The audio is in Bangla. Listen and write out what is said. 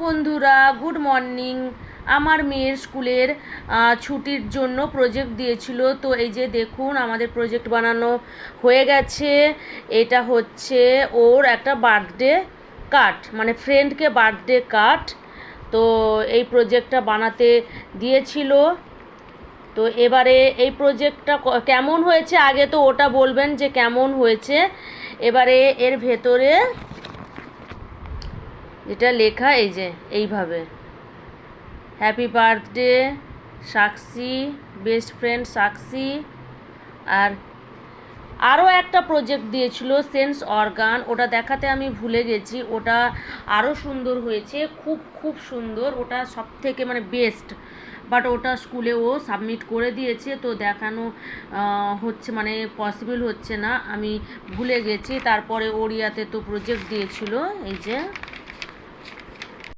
বন্ধুরা, গুড মর্নিং। আমার মেয়ের স্কুলের ছুটির জন্য প্রজেক্ট দিয়েছিল, তো এই যে দেখুন আমাদের প্রজেক্ট বানানো হয়ে গেছে। এটা হচ্ছে ওর একটা বার্থডে কার্ড, মানে ফ্রেন্ডকে বার্থডে কার্ড। তো এই প্রজেক্টটা বানাতে দিয়েছিল। তো এবারে এই প্রজেক্টটা কেমন হয়েছে, আগে তো ওটা বলবেন যে কেমন হয়েছে। এবারে এর ভেতরে যেটা লেখা, এই যে এইভাবে, হ্যাপি বার্থডে সাক্ষী, বেস্ট ফ্রেন্ড সাক্ষী। আর আরও একটা প্রজেক্ট দিয়েছিল সেন্স অর্গান, ওটা দেখাতে আমি ভুলে গেছি। ওটা আরও সুন্দর হয়েছে, খুব খুব সুন্দর। ওটা সব থেকে মানে বেস্ট। বাট ওটা স্কুলে ও সাবমিট করে দিয়েছে, তো দেখানো হচ্ছে মানে পসিবল হচ্ছে না, আমি ভুলে গেছি। তারপরে ওড়িয়াতে তো প্রজেক্ট দিয়েছিল, এই যে